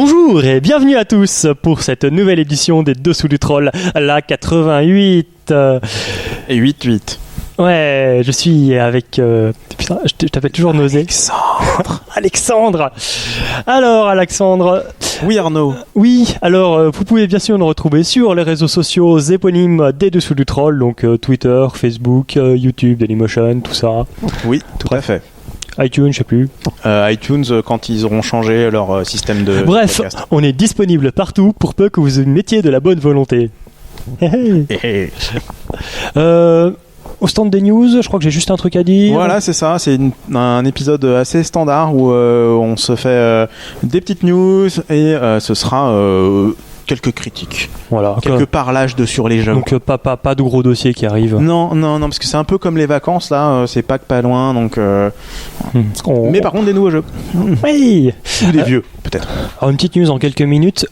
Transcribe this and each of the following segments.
Bonjour et bienvenue à tous pour cette nouvelle édition des Dessous du Troll, la 88. Et 8-8. Ouais, je suis avec... Putain, je t'appelle toujours Nausée. Alexandre. Alors Alexandre... Oui Arnaud. Oui, alors vous pouvez bien sûr nous retrouver sur les réseaux sociaux éponymes des Dessous du Troll, donc Twitter, Facebook, YouTube, Dailymotion, tout ça. Oui, tout à fait. iTunes, je sais plus. iTunes, quand ils auront changé leur système de Bref, podcast. on est disponible partout pour peu que vous mettiez de la bonne volonté. Au stand des news, je crois que j'ai juste un truc à dire. Voilà, c'est ça. C'est un épisode assez standard où on se fait des petites news et ce sera quelques critiques. Voilà. Quelques parlages sur les jeux. Donc pas de gros dossiers qui arrivent. Non, parce que c'est un peu comme les vacances là, c'est pas loin, donc. Mais par contre des nouveaux jeux. Oui. Ou des vieux, peut-être. Alors une petite news en quelques minutes.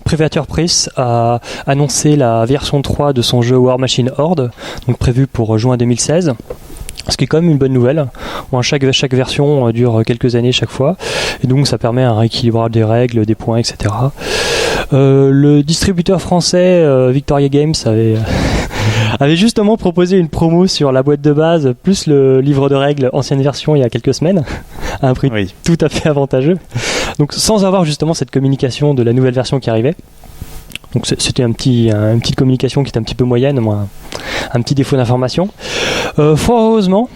Privateer Press a annoncé la version 3 de son jeu War Machine Horde, donc prévu pour juin 2016. Ce qui est quand même une bonne nouvelle. Bon, chaque version dure quelques années chaque fois, et donc ça permet un rééquilibrage des règles, des points, etc. Le distributeur français Victoria Games avait justement proposé une promo sur la boîte de base plus le livre de règles ancienne version il y a quelques semaines à un prix tout à fait avantageux. Donc sans avoir justement cette communication de la nouvelle version qui arrivait. Donc c'était une petite communication qui était un petit peu moyenne, un petit défaut d'information. Fort heureusement,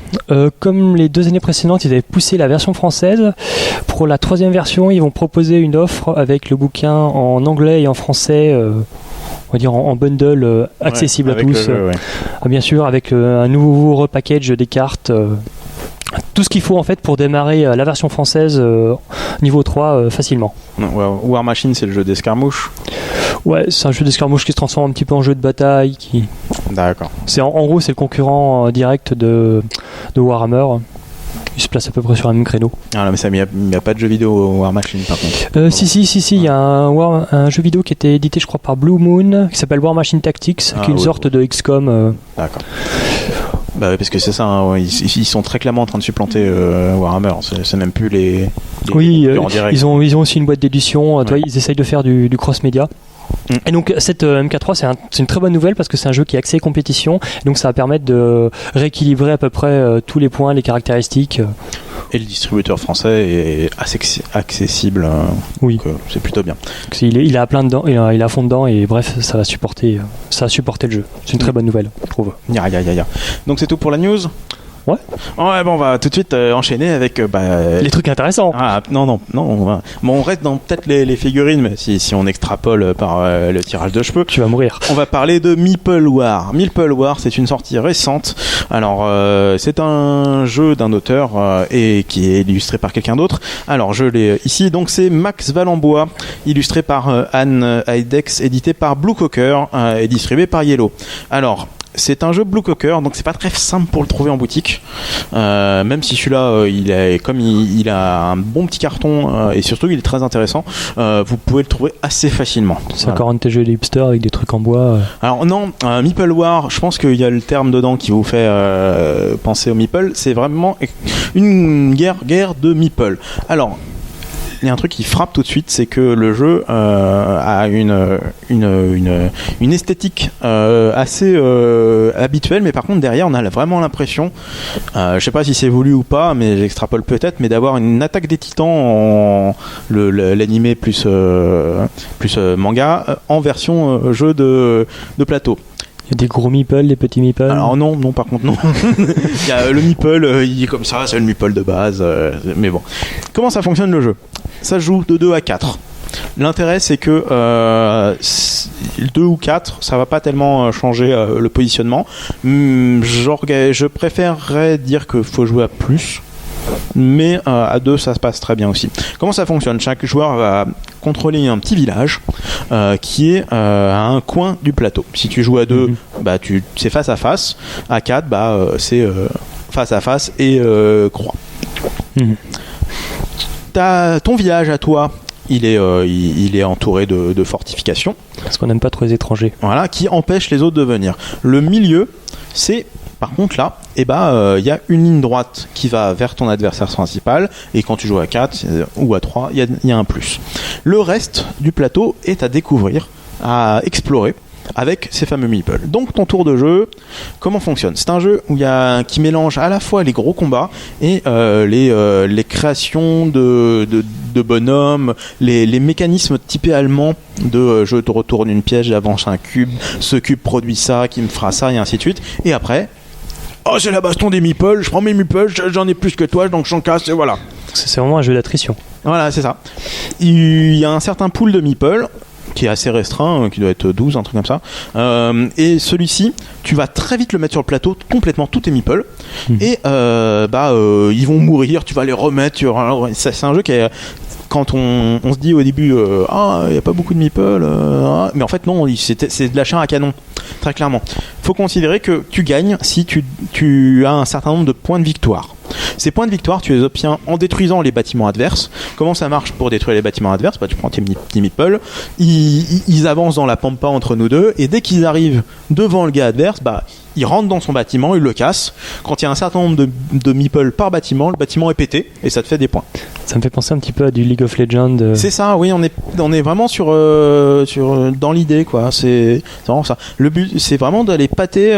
comme les 2 années précédentes, ils avaient poussé la version française. Pour la 3e version, ils vont proposer une offre avec le bouquin en anglais et en français, on va dire en bundle accessible à tous. Bien sûr, avec un nouveau repackage des cartes. Tout ce qu'il faut en fait pour démarrer la version française niveau 3 facilement. War Machine, c'est le jeu d'escarmouche. Ouais, c'est un jeu d'escarmouche qui se transforme un petit peu en jeu de bataille. D'accord. C'est en gros, c'est le concurrent direct de Warhammer. Il se place à peu près sur un même créneau. Ah non, mais il n'y a pas de jeu vidéo War Machine par contre. Si, il y a un jeu vidéo qui était édité, je crois, par Blue Moon, qui s'appelle War Machine Tactics, qui est une sorte de XCOM. D'accord. Bah oui, parce que c'est ça, hein, ils sont très clairement en train de supplanter Warhammer. C'est même plus les en direct. Ils ont aussi une boîte d'édition. Ils essayent de faire du cross-média. Et donc cette MK3 c'est une très bonne nouvelle parce que c'est un jeu qui est axé compétition, et donc ça va permettre de rééquilibrer à peu près tous les points, les caractéristiques. Et le distributeur français est assez accessible. Oui. Donc, c'est plutôt bien. Il a plein dedans, il a à fond dedans, et bref, ça va supporter le jeu. C'est une très bonne nouvelle, je trouve. Ya. Donc c'est tout pour la news. Ouais, bon, on va tout de suite enchaîner avec les trucs intéressants. Non, on reste dans peut-être les figurines, mais si on extrapole par le tirage de cheveux, tu vas mourir. On va parler de Meeple War. Meeple War, c'est une sortie récente. Alors, c'est un jeu d'un auteur et qui est illustré par quelqu'un d'autre. Alors, je l'ai ici. Donc, c'est Max Valenbois, illustré par Anne Heidex, édité par Blue Cocker et distribué par Yellow. Alors, c'est un jeu Blue Cocker, donc c'est pas très simple pour le trouver en boutique. Même si celui-là, il a un bon petit carton et surtout il est très intéressant. Vous pouvez le trouver assez facilement. C'est encore un de tes jeux de hipster avec des trucs en bois. Alors non, Meeple War, je pense qu'il y a le terme dedans qui vous fait penser au Meeple. C'est vraiment une guerre de Meeple. Alors, il y a un truc qui frappe tout de suite, c'est que le jeu a une esthétique assez habituelle, mais par contre derrière on a vraiment l'impression, je sais pas si c'est voulu ou pas, mais j'extrapole peut-être, mais d'avoir une attaque des titans en l'animé plus manga en version jeu de plateau. Il y a des gros meeples, des petits meeples. Alors non, par contre non. Il y a le meeple, il est comme ça, c'est le meeple de base. Mais bon. Comment ça fonctionne le jeu ? Ça se joue de 2 à 4. L'intérêt c'est que 2 ou 4, ça va pas tellement changer le positionnement. Je préférerais dire qu'il faut jouer à plus. Mais à 2 ça se passe très bien aussi. Comment ça fonctionne ? Chaque joueur va contrôler un petit village qui est à un coin du plateau. Si tu joues à 2, c'est face à face. À 4, c'est face à face et croix. T'as ton village à toi. Il est entouré de fortifications. Parce qu'on n'aime pas trop les étrangers. Voilà, qui empêchent les autres de venir. Le milieu, c'est Par contre là, il y a une ligne droite qui va vers ton adversaire principal, et quand tu joues à 4 ou à 3, il y a un plus. Le reste du plateau est à découvrir, à explorer avec ces fameux meeples. Donc ton tour de jeu, comment fonctionne ? C'est un jeu qui mélange à la fois les gros combats et les créations de bonhommes, les mécanismes typés allemands de je te retourne une pièce, j'avance un cube, ce cube produit ça, qui me fera ça, et ainsi de suite. Et après, oh c'est la baston des meeples, je prends mes meeples, j'en ai plus que toi, donc j'en casse, et voilà. C'est vraiment un jeu d'attrition. Voilà, c'est ça. Il y a un certain pool de meeples qui est assez restreint, qui doit être 12, un truc comme ça. Et celui-ci, tu vas très vite le mettre sur le plateau, complètement tous tes meeples. Et ils vont mourir, tu vas les remettre. C'est un jeu qui est... Quand on se dit au début, il n'y a pas beaucoup de meeples, mais en fait non, c'est de la chair à canon, très clairement. Il faut considérer que tu gagnes si tu as un certain nombre de points de victoire. Ces points de victoire, tu les obtiens en détruisant les bâtiments adverses. Comment ça marche pour détruire les bâtiments adverses ? Tu prends tes petits meeples, ils avancent dans la pampa entre nous deux, et dès qu'ils arrivent devant le gars adverse, ils rentrent dans son bâtiment, ils le cassent. Quand il y a un certain nombre de meeples par bâtiment, le bâtiment est pété, et ça te fait des points. Ça me fait penser un petit peu à du League of Legends. C'est ça, oui, on est vraiment sur dans l'idée, quoi. C'est vraiment ça. Le but, c'est vraiment d'aller pâter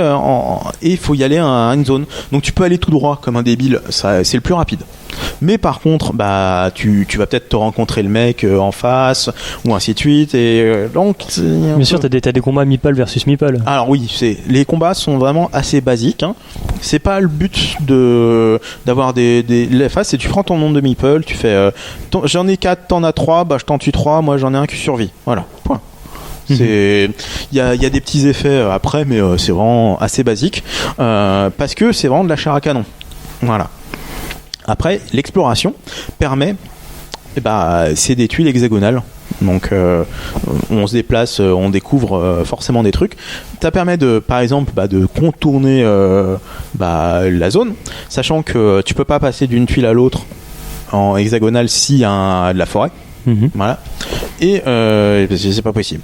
et il faut y aller à une zone. Donc tu peux aller tout droit comme un débile, ça, c'est le plus rapide. Mais par contre, tu vas peut-être te rencontrer le mec en face, ou ainsi de suite. Et donc, bien sûr, t'as des combats meeple versus meeple. Alors oui, les combats sont vraiment assez basiques. Hein. C'est pas le but d'avoir les phases, c'est tu prends ton nombre de meeple, tu fais j'en ai 4, t'en as 3, je t'en tue 3, moi j'en ai un qui survit. Voilà, point. Il y a des petits effets après, mais c'est vraiment assez basique parce que c'est vraiment de la chair à canon. Voilà. Après, l'exploration permet, c'est des tuiles hexagonales. Donc on se déplace, on découvre forcément des trucs. Ça permet par exemple de contourner la zone, sachant que tu peux pas passer d'une tuile à l'autre en hexagonale s'il y a de la forêt. Voilà. Et c'est pas possible.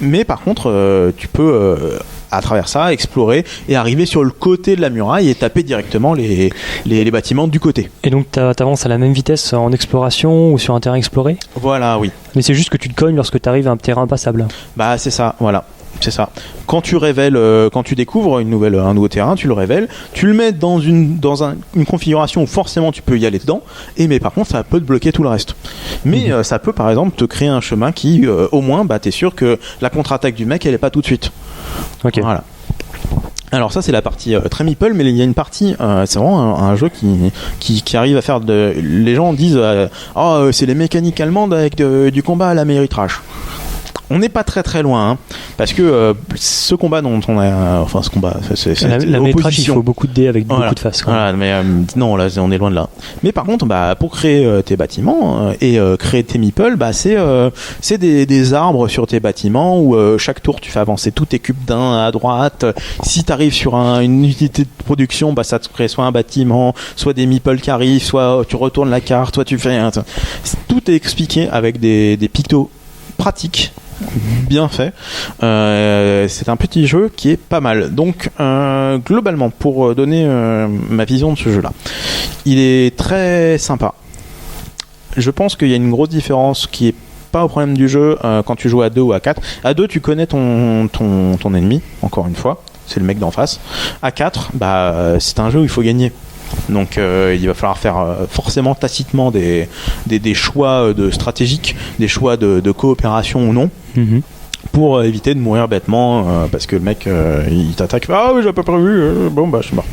Mais par contre, tu peux à travers ça explorer et arriver sur le côté de la muraille et taper directement les bâtiments du côté. Et donc t'avances à la même vitesse en exploration ou sur un terrain exploré ? Voilà, oui. Mais c'est juste que tu te cognes lorsque tu arrives à un terrain passable. C'est ça, voilà. C'est ça. Quand tu révèles, quand tu découvres un nouveau terrain, tu le révèles, tu le mets dans une configuration où forcément tu peux y aller dedans, mais par contre ça peut te bloquer tout le reste. Mais ça peut par exemple te créer un chemin qui, au moins, t'es sûr que la contre-attaque du mec elle est pas tout de suite. Ok. Voilà. Alors ça c'est la partie très meeple, mais il y a une partie, c'est vraiment un jeu qui arrive à faire les gens disent c'est les mécaniques allemandes avec du combat à la Méritrash. On n'est pas très très loin, hein, parce que ce combat dont on a, ce combat, c'est la Méritrash, il faut beaucoup de dés avec beaucoup de faces. Voilà, mais non, là on est loin de là. Mais par contre, pour créer tes bâtiments et créer tes meeples, c'est des arbres sur tes bâtiments où chaque tour tu fais avancer tous tes cubes d'un à droite. Si tu arrives sur une unité de production, ça te crée soit un bâtiment, soit des meeples qui arrivent, soit tu retournes la carte, soit tu fais tout est expliqué avec des pictos pratiques. Bien fait. C'est un petit jeu qui est pas mal. Donc globalement, pour donner ma vision de ce jeu là, il est très sympa. Je pense qu'il y a une grosse différence qui est pas au problème du jeu quand tu joues à 2 ou à 4. À 2 tu connais ton ennemi, encore une fois, c'est le mec d'en face. À 4 c'est un jeu où il faut gagner. Donc il va falloir faire forcément tacitement des choix stratégiques, des choix de coopération ou non, pour éviter de mourir bêtement parce que le mec il t'attaque. Ah oui, j'ai pas prévu, je suis mort.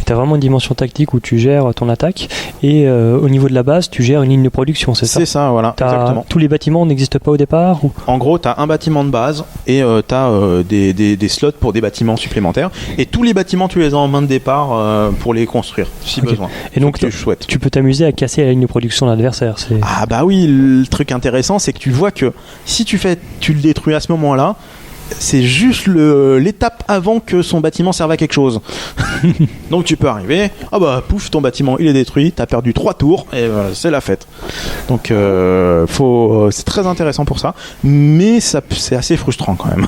Tu as vraiment une dimension tactique où tu gères ton attaque et au niveau de la base tu gères une ligne de production, c'est ça ? C'est ça, voilà, exactement. Tous les bâtiments n'existent pas au départ ou... En gros, tu as un bâtiment de base et tu as des slots pour des bâtiments supplémentaires, et tous les bâtiments tu les as en main de départ pour les construire si besoin. Et donc tu peux t'amuser à casser la ligne de production de l'adversaire. Ah oui, le truc intéressant c'est que tu vois que si tu le détruis à ce moment-là, c'est juste l'étape avant que son bâtiment serve à quelque chose. Donc tu peux arriver, pouf, ton bâtiment il est détruit, t'as perdu 3 tours et voilà, c'est la fête. Donc c'est très intéressant pour ça, mais c'est assez frustrant quand même.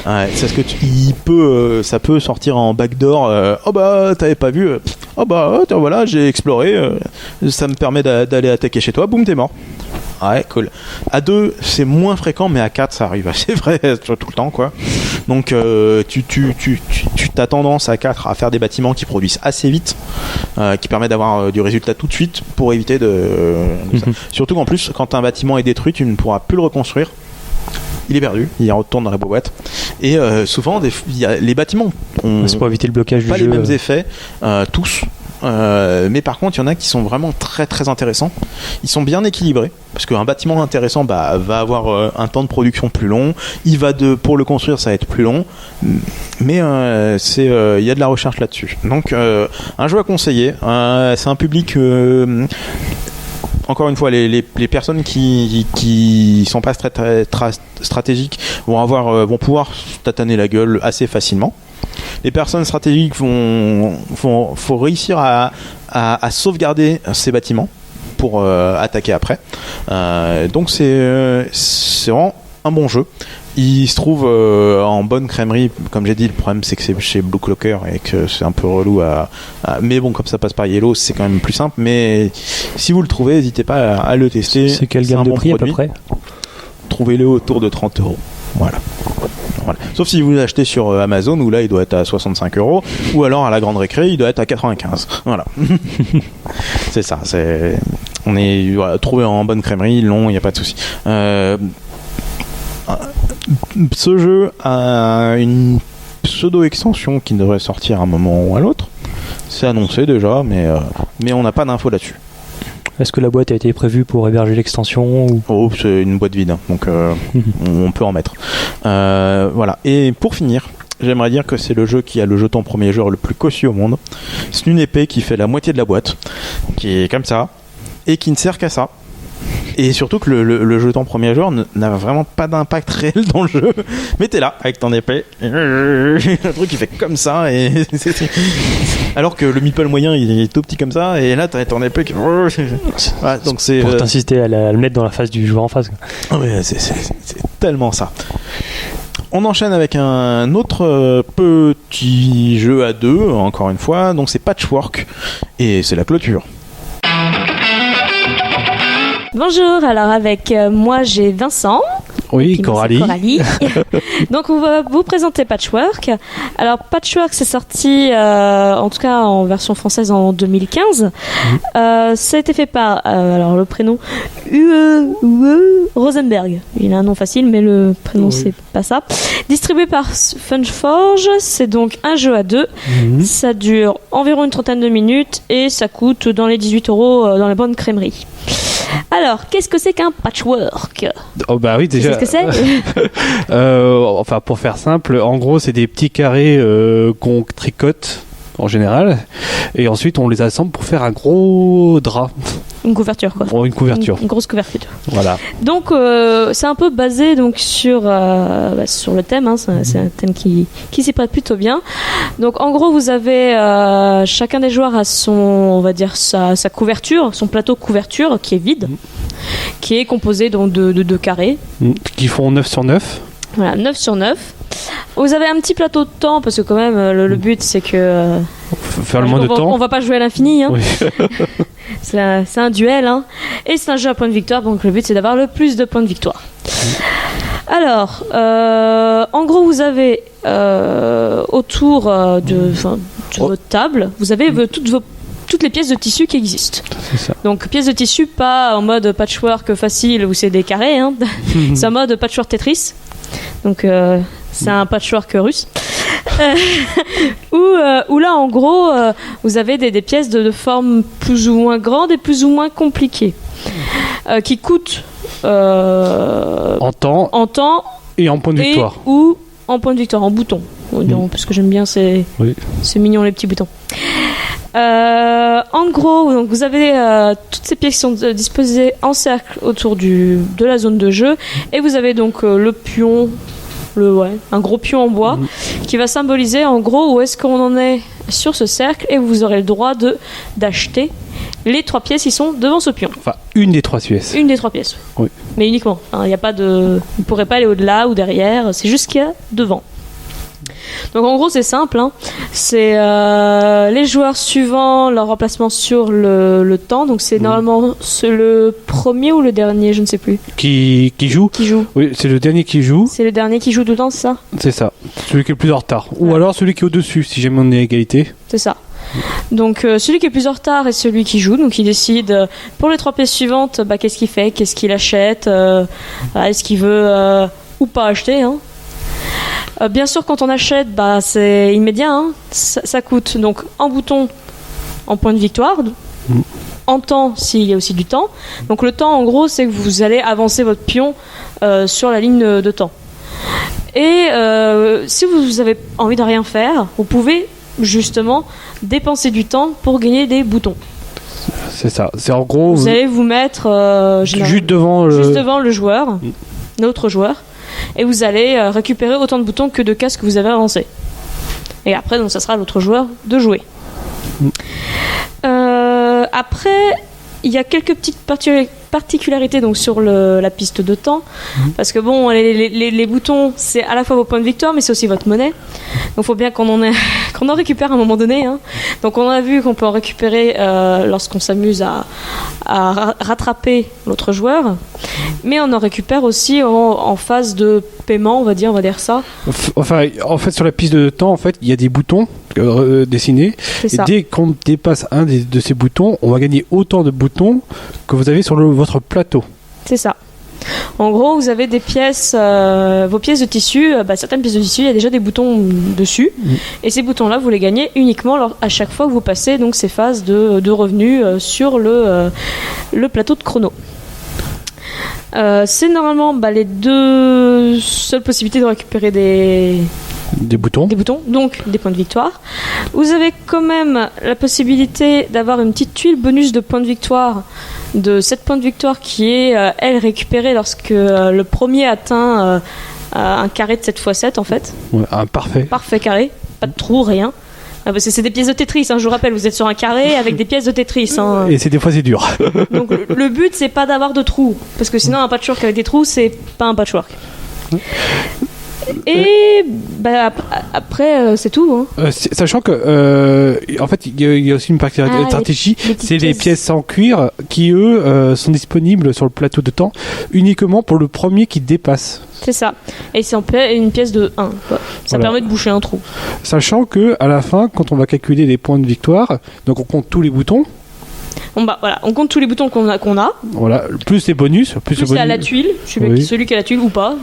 Ouais, c'est ce que ça peut sortir en backdoor. T'avais pas vu. Voilà, j'ai exploré. Ça me permet d'aller attaquer chez toi. Boum, t'es mort. Ouais, cool. À 2, c'est moins fréquent, mais à 4, ça arrive assez vrai tout le temps, quoi. Donc, tu as tendance à 4 à faire des bâtiments qui produisent assez vite, qui permettent d'avoir du résultat tout de suite pour éviter de ça. Surtout qu'en plus, quand un bâtiment est détruit, tu ne pourras plus le reconstruire. Il est perdu, il retourne dans la boîte. Et souvent, les bâtiments ont c'est pour éviter le blocage pas du les jeu. mêmes effets, tous. Mais par contre, il y en a qui sont vraiment très très intéressants. Ils sont bien équilibrés parce qu'un bâtiment intéressant va avoir un temps de production plus long. Pour le construire, ça va être plus long. Mais il y a de la recherche là-dessus. Donc, un jeu à conseiller. C'est un public. Encore une fois, les personnes qui sont pas très stratégiques vont pouvoir tataner la gueule assez facilement. Les personnes stratégiques faut réussir à sauvegarder ces bâtiments pour attaquer après. Donc c'est vraiment un bon jeu. Il se trouve en bonne crèmerie, comme j'ai dit. Le problème c'est que c'est chez Blue Clocker et que c'est un peu relou mais bon, comme ça passe par Yellow, c'est quand même plus simple. Mais si vous le trouvez, n'hésitez pas à le tester. C'est quelle gamme de prix à peu près ? Trouvez-le autour de 30 €. Voilà. Sauf si vous l'achetez sur Amazon, où là il doit être à 65 €, ou alors à la grande récré il doit être à 95. Voilà. C'est ça. On est trouvé en bonne crèmerie, long, il n'y a pas de souci. Ce jeu a une pseudo-extension qui devrait sortir à un moment ou à l'autre. C'est annoncé déjà, mais on n'a pas d'infos là-dessus. Est-ce que la boîte a été prévue pour héberger l'extension ou... C'est une boîte vide, donc on peut en mettre. Voilà. Et pour finir, j'aimerais dire que c'est le jeu qui a le jeton premier joueur le plus cossu au monde. C'est une épée qui fait la moitié de la boîte, qui est comme ça, et qui ne sert qu'à ça. Et surtout que le jeton premier joueur n'a vraiment pas d'impact réel dans le jeu. Mais t'es là avec ton épée, un truc qui fait comme ça, alors que le meeple moyen il est tout petit comme ça, et là t'as ton épée qui... Voilà, donc c'est pour t'inciter à le mettre dans la face du joueur en face. Ouais, c'est tellement ça. On enchaîne avec un autre petit jeu à 2, encore une fois. Donc c'est Patchwork, et c'est la clôture. Bonjour, alors avec moi j'ai Vincent. Oui, Coralie. Donc on va vous présenter Patchwork. Alors Patchwork c'est sorti en tout cas en version française en 2015. Ça a été fait par alors le prénom Rosenberg. Il a un nom facile mais le prénom c'est pas ça. Distribué par Funforge, c'est donc un jeu à 2. Ça dure environ une trentaine de minutes et ça coûte dans les 18 € dans les bonnes crèmeries. Alors, qu'est-ce que c'est qu'un patchwork ? Oh bah oui, déjà. Qu'est-ce que c'est ? Enfin, pour faire simple, en gros, c'est des petits carrés qu'on tricote en général, et ensuite on les assemble pour faire un gros drap. Une couverture, quoi. Une couverture. Une grosse couverture. Voilà. Donc, c'est un peu basé donc sur le thème. Hein, c'est un thème qui s'y prête plutôt bien. Donc, en gros, vous avez chacun des joueurs a on va dire sa couverture, son plateau couverture qui est vide, qui est composé donc de 2 carrés. Qui font 9 sur 9. Voilà, 9 sur 9. Vous avez un petit plateau de temps parce que quand même le but c'est que faire le moins de temps. On va pas jouer à l'infini. Hein. Oui. C'est un duel, hein. Et c'est un jeu à points de victoire, donc le but c'est d'avoir le plus de points de victoire. Alors, en gros, vous avez autour de votre table, vous avez toutes les pièces de tissu qui existent. C'est ça. Donc pièces de tissu pas en mode patchwork facile où c'est des carrés, hein. C'est en mode patchwork Tetris. Donc c'est un patchwork russe. Où là en gros vous avez des pièces de forme plus ou moins grande et plus ou moins compliquées qui coûtent en temps et en points de victoire ou en points de victoire, en boutons parce que j'aime bien c'est mignon les petits boutons. En gros donc vous avez toutes ces pièces qui sont disposées en cercle autour de la zone de jeu, et vous avez donc le pion un gros pion en bois qui va symboliser en gros où est-ce qu'on en est sur ce cercle, et vous aurez le droit d'acheter les 3 pièces qui sont devant ce pion. Enfin, une des 3 pièces. Une des 3 pièces. Oui. Mais uniquement. Il n'y a pas de. Vous ne pourrez pas aller au-delà ou derrière. C'est juste ce qu'il y a devant. Donc en gros c'est simple. C'est les joueurs suivant leur emplacement sur le temps. Donc c'est normalement le premier ou le dernier, je ne sais plus. Qui joue. Qui joue. Oui, c'est le dernier qui joue. C'est le dernier qui joue tout le temps, c'est ça? C'est ça. Celui qui est le plus en retard. Ou alors celui qui est au-dessus, si jamais on est à égalité. C'est ça. Donc celui qui est plus en retard est celui qui joue, donc il décide pour les 3 pièces suivantes, qu'est-ce qu'il fait, qu'est-ce qu'il achète, est-ce qu'il veut ou pas acheter. Bien sûr, quand on achète, c'est immédiat, ça coûte donc en bouton, en point de victoire, en temps s'il y a aussi du temps. Donc le temps, en gros, c'est que vous allez avancer votre pion sur la ligne de temps. Et si vous avez envie de rien faire, vous pouvez justement dépenser du temps pour gagner des boutons. C'est ça. C'est en gros. Vous allez vous mettre juste devant le joueur, notre joueur, et vous allez récupérer autant de boutons que de cases que vous avez avancées. Et après, donc, ça sera à l'autre joueur de jouer. Après, il y a quelques petites particularités donc sur la piste de temps, parce que bon, les boutons, c'est à la fois vos points de victoire, mais c'est aussi votre monnaie. Donc il faut bien qu'on en récupère à un moment donné. Donc on a vu qu'on peut en récupérer lorsqu'on s'amuse à rattraper l'autre joueur, mais on en récupère aussi en phase de paiement, on va dire ça. Enfin, en fait, sur la piste de temps, en fait, il y a des boutons dessinés. Et dès qu'on dépasse un de ces boutons, on va gagner autant de boutons que vous avez sur votre plateau. C'est ça. En gros, vous avez des pièces, vos pièces de tissu, certaines pièces de tissu, il y a déjà des boutons dessus. Et ces boutons-là, vous les gagnez uniquement à chaque fois que vous passez donc, ces phases de revenus sur le plateau de chrono. C'est normalement les 2 seules possibilités de récupérer des boutons, donc des points de victoire. Vous avez quand même la possibilité d'avoir une petite tuile bonus de points de victoire, de 7 points de victoire qui est, elle, récupérée lorsque le premier atteint un carré de 7x7 en fait. Ouais, un parfait. Parfait carré, pas de trou, rien. Parce que c'est des pièces de Tetris, je vous rappelle, vous êtes sur un carré avec des pièces de Tetris. Et des fois c'est dur. Donc le but c'est pas d'avoir de trous, parce que sinon un patchwork avec des trous c'est pas un patchwork. Et après c'est tout. Sachant que en fait il y a aussi une stratégie, c'est les pièces en cuir qui eux sont disponibles sur le plateau de temps uniquement pour le premier qui dépasse. C'est ça. Et c'est une pièce de 1. Ça permet de boucher un trou. Sachant que à la fin, quand on va calculer les points de victoire, donc on compte tous les boutons. On compte tous les boutons qu'on a. Voilà, plus les bonus, plus à la tuile, celui qui a la tuile ou pas.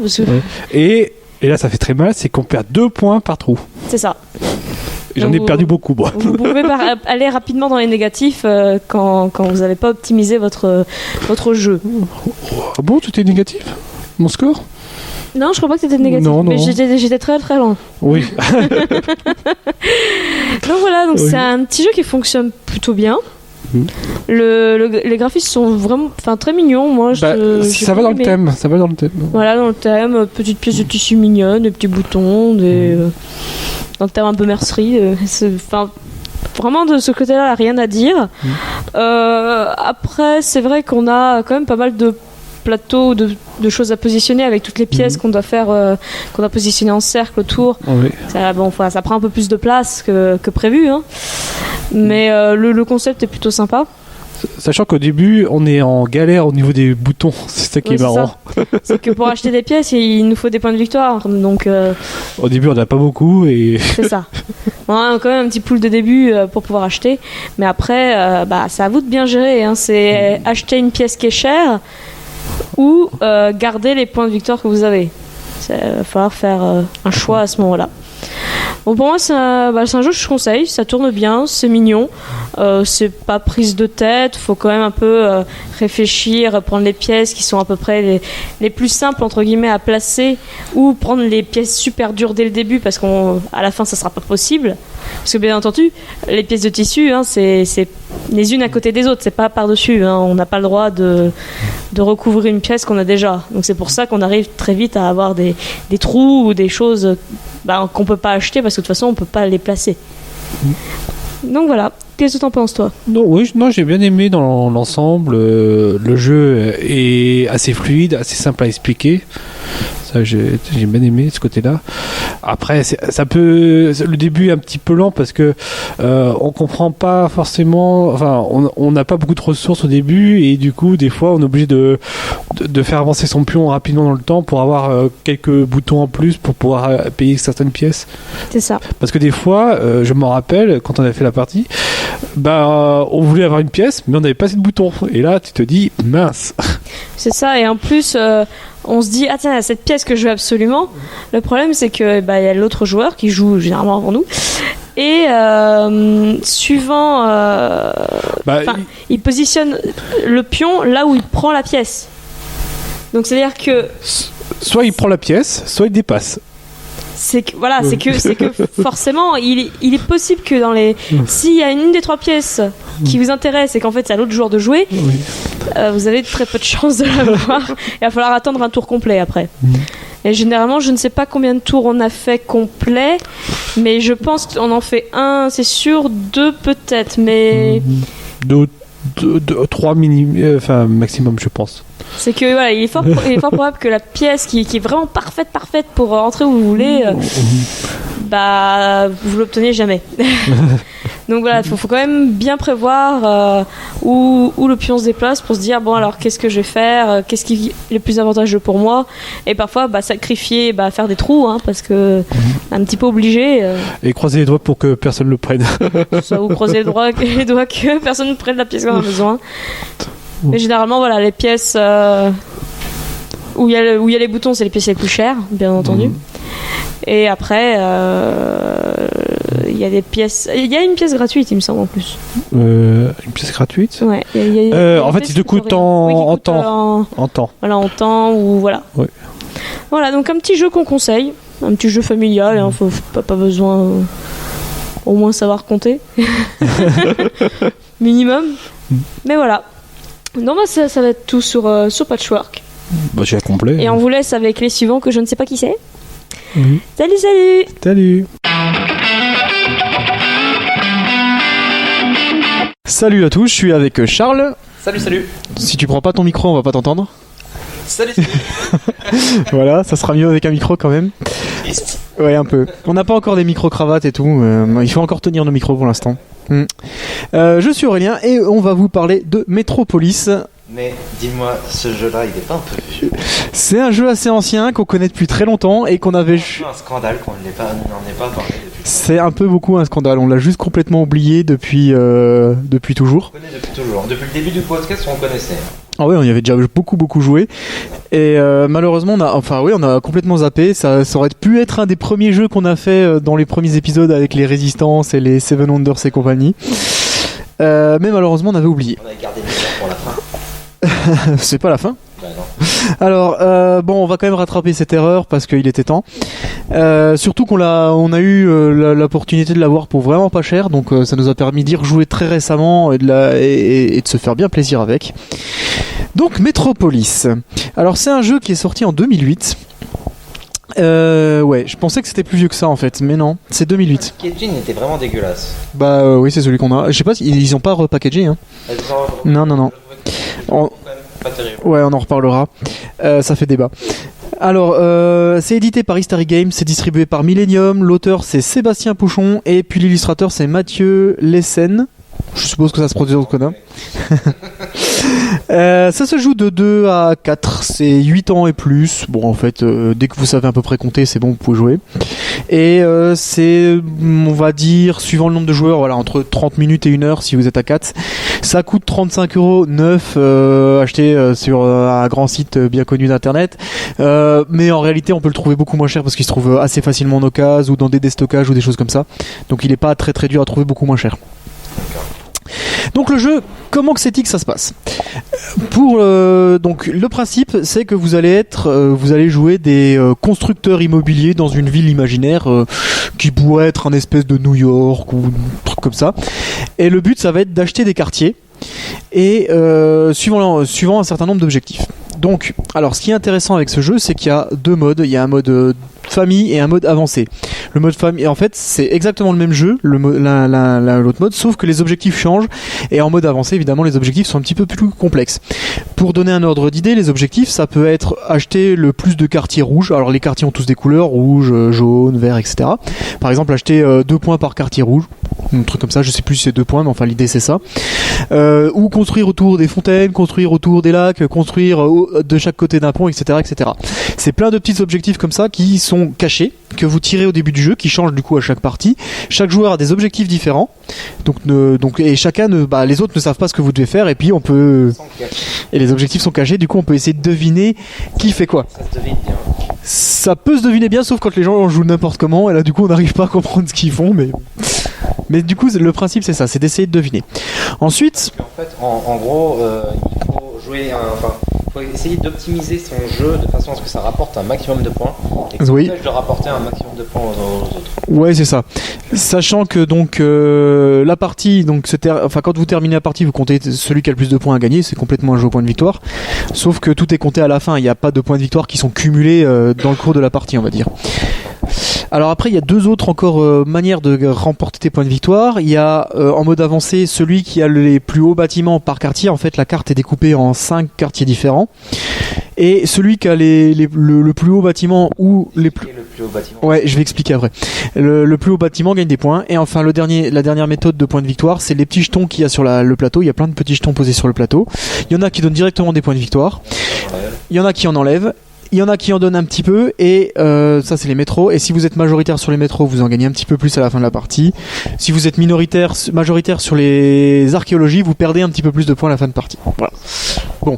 Et là, ça fait très mal, c'est qu'on perd 2 points par trou. C'est ça. Et j'en ai perdu beaucoup, moi. Vous pouvez aller rapidement dans les négatifs quand vous n'avez pas optimisé votre jeu. Ah bon, tout est négatif? Mon score? Non, je crois pas que c'était négatif. Non. Mais j'étais très très loin. Oui. Donc voilà, c'est un petit jeu qui fonctionne plutôt bien. Les graphismes sont vraiment très mignons. Moi, ça va dans le thème. Voilà, dans le thème, petites pièces de tissu mignonnes, des petits boutons, dans le thème un peu mercerie. Vraiment de ce côté-là, rien à dire. Après, c'est vrai qu'on a quand même pas mal de plateaux de choses à positionner avec toutes les pièces qu'on doit faire, qu'on doit positionner en cercle autour. Ça prend un peu plus de place que prévu. Mais le concept est plutôt sympa. Sachant qu'au début, on est en galère au niveau des boutons, c'est ça qui est marrant. C'est que pour acheter des pièces, il nous faut des points de victoire. Donc, au début, on n'a pas beaucoup. C'est ça. On a quand même un petit pool de début pour pouvoir acheter. Mais après, c'est à vous de bien gérer. C'est acheter une pièce qui est chère ou garder les points de victoire que vous avez. Il va falloir faire un choix à ce moment-là. Bon, pour moi, c'est un jeu que je conseille. Ça tourne bien, c'est mignon. C'est pas prise de tête. Faut quand même un peu réfléchir, prendre les pièces qui sont à peu près les plus simples entre guillemets à placer, ou prendre les pièces super dures dès le début parce qu'à la fin ça sera pas possible. Parce que bien entendu, les pièces de tissu, c'est les unes à côté des autres, c'est pas par-dessus. Hein. On n'a pas le droit de recouvrir une pièce qu'on a déjà. Donc c'est pour ça qu'on arrive très vite à avoir des trous ou des choses qu'on peut pas acheter parce que de toute façon on peut pas les placer. Donc voilà. Qu'est-ce que t'en penses, toi ? Non, j'ai bien aimé dans l'ensemble. Le jeu est assez fluide, assez simple à expliquer. Ça, j'ai bien aimé ce côté-là. Après, le début est un petit peu lent parce que on comprend pas forcément. Enfin, on n'a pas beaucoup de ressources au début et du coup, des fois, on est obligé de faire avancer son pion rapidement dans le temps pour avoir quelques boutons en plus pour pouvoir payer certaines pièces. C'est ça. Parce que des fois, je m'en rappelle quand on avait fait la partie. On voulait avoir une pièce, mais on n'avait pas assez de boutons. Et là, tu te dis, mince. C'est ça, et en plus, on se dit, ah tiens, il y a cette pièce que je veux absolument. Le problème, c'est que y a l'autre joueur qui joue généralement avant nous. Et suivant, il positionne le pion là où il prend la pièce. Donc c'est-à-dire que soit il prend la pièce, soit il dépasse. C'est que forcément, il est possible que s'il y a une des trois pièces qui vous intéresse et qu'en fait c'est à l'autre joueur de jouer, vous avez très peu de chances de l'avoir. Il va falloir attendre un tour complet après. Et généralement, je ne sais pas combien de tours on a fait complet, mais je pense qu'on en fait un, c'est sûr, 2 peut-être, mais 3 maximum, je pense. C'est que il est fort probable que la pièce qui est vraiment parfaite pour rentrer où vous voulez, vous l'obtenez jamais. Donc voilà, faut quand même bien prévoir où le pion se déplace pour se dire bon alors qu'est-ce que je vais faire, qu'est-ce qui est le plus avantageux pour moi, et parfois sacrifier, faire des trous parce que un petit peu obligé. Et croiser les doigts pour que personne le prenne. Ça, ou croiser les doigts que personne ne prenne la pièce qu'on a besoin. Mais généralement les pièces où il y a les boutons, c'est les pièces les plus chères, bien entendu. Et après il y a des pièces. Il y a une pièce gratuite, il me semble en plus. Une pièce gratuite ? Ouais. En fait, il te coûte en temps. En temps. Voilà, en temps ou voilà. Oui. Voilà, donc un petit jeu qu'on conseille, un petit jeu familial. Faut pas besoin au moins savoir compter, minimum. Mais voilà. Non, ça va être tout sur Patchwork. J'ai complet. Et on vous laisse avec les suivants que je ne sais pas qui c'est. Salut. Salut. Salut à tous, je suis avec Charles. Salut. Si tu prends pas ton micro, on va pas t'entendre. Salut. Voilà, ça sera mieux avec un micro quand même. Ouais, un peu. On n'a pas encore des micro-cravates et tout. Il faut encore tenir nos micros pour l'instant. Je suis Aurélien et on va vous parler de Metropolis. Mais dis-moi, ce jeu-là, il est pas un peu vieux ? C'est un jeu assez ancien qu'on connaît depuis très longtemps et qu'on avait... C'est un scandale qu'on n'en ait pas parlé depuis. C'est un peu beaucoup un scandale. On l'a juste complètement oublié depuis toujours. On connaît depuis toujours. Depuis le début du podcast, on connaissait. Ah ouais, on y avait déjà beaucoup joué. Et malheureusement, on a complètement zappé. Ça aurait pu être un des premiers jeux qu'on a fait dans les premiers épisodes avec les Résistances et les Seven Wonders et compagnie. Mais malheureusement, on avait oublié. On avait gardé le meilleur pour la fin. C'est pas la fin. Non. Alors, on va quand même rattraper cette erreur parce qu'il était temps. Surtout on a eu l'opportunité de l'avoir pour vraiment pas cher, donc ça nous a permis d'y rejouer très récemment et de se faire bien plaisir avec. Donc Metropolis. Alors c'est un jeu qui est sorti en 2008. Je pensais que c'était plus vieux que ça en fait, mais non, c'est 2008. Le packaging était vraiment dégueulasse. Oui, c'est celui qu'on a. Je sais pas ils ont pas repackagé hein. Non. Pas terrible. Ouais, on en reparlera. Ça fait débat. Alors, c'est édité par Hystary Games, c'est distribué par Millennium. L'auteur c'est Sébastien Pouchon et puis l'illustrateur c'est Mathieu Lessen. Je suppose que ça se produit dans le Coda. Ça se joue de 2 à 4, c'est 8 ans et plus. Bon, en fait, dès que vous savez à peu près compter, c'est bon, vous pouvez jouer. Et c'est, on va dire, suivant le nombre de joueurs, voilà, entre 30 minutes et 1 heure si vous êtes à 4. Ça coûte 35€ neuf, acheté sur un grand site bien connu d'internet. Mais en réalité, on peut le trouver beaucoup moins cher parce qu'il se trouve assez facilement en occasion ou dans des déstockages ou des choses comme ça. Donc il est pas très dur à trouver, beaucoup moins cher. Donc le jeu, comment que c'est-il que ça se passe ? Donc le principe, c'est que vous allez jouer des constructeurs immobiliers dans une ville imaginaire qui pourrait être un espèce de New York ou un truc comme ça. Et le but, ça va être d'acheter des quartiers et suivant un certain nombre d'objectifs. Donc, alors ce qui est intéressant avec ce jeu, c'est qu'il y a deux modes. Il y a un mode famille et un mode avancé. Le mode famille, en fait, c'est exactement le même jeu, l'autre mode, sauf que les objectifs changent. Et en mode avancé, évidemment, les objectifs sont un petit peu plus complexes. Pour donner un ordre d'idée, les objectifs, ça peut être acheter le plus de quartiers rouges. Alors les quartiers ont tous des couleurs, rouge, jaune, vert, etc. Par exemple, acheter 2 points par quartier rouge, un truc comme ça, je sais plus si c'est 2 points, mais enfin l'idée c'est ça. Ou construire autour des fontaines, construire autour des lacs, construire de chaque côté d'un pont, etc., etc. C'est plein de petits objectifs comme ça qui sont cachés, que vous tirez au début du jeu, qui changent du coup à chaque partie. Chaque joueur a des objectifs différents, et chacun les autres ne savent pas ce que vous devez faire, et puis on peut, et les objectifs sont cachés, du coup on peut essayer de deviner qui fait quoi. Ça se devine bien. Ça peut se deviner bien, sauf quand les gens jouent n'importe comment, et là du coup on n'arrive pas à comprendre ce qu'ils font, mais du coup le principe c'est ça, c'est d'essayer de deviner. Ensuite, En fait, en gros, il faut jouer il faut essayer d'optimiser son jeu de façon à ce que ça rapporte un maximum de points et que ça empêche de rapporter un maximum de points aux autres. Ouais, c'est ça. Sachant que donc la partie, donc quand vous terminez la partie, vous comptez celui qui a le plus de points à gagner. C'est complètement un jeu au point de victoire. Sauf que tout est compté à la fin. Il n'y a pas de points de victoire qui sont cumulés dans le cours de la partie, on va dire. Alors après, il y a deux autres encore manières de remporter tes points de victoire. Il y a en mode avancé celui qui a les plus hauts bâtiments par quartier. En fait, la carte est découpée en 5 quartiers différents. Et celui qui a le plus haut bâtiment ou les plus... Le plus haut bâtiment. Ouais, je vais expliquer après. Le plus haut bâtiment gagne des points. Et enfin, la dernière méthode de points de victoire, c'est les petits jetons qu'il y a sur le plateau. Il y a plein de petits jetons posés sur le plateau. Il y en a qui donnent directement des points de victoire. Il y en a qui en enlèvent. Il y en a qui en donnent un petit peu, et ça c'est les métros. Et si vous êtes majoritaire sur les métros, vous en gagnez un petit peu plus à la fin de la partie. Si vous êtes majoritaire sur les archéologies, vous perdez un petit peu plus de points à la fin de partie. Voilà. Bon.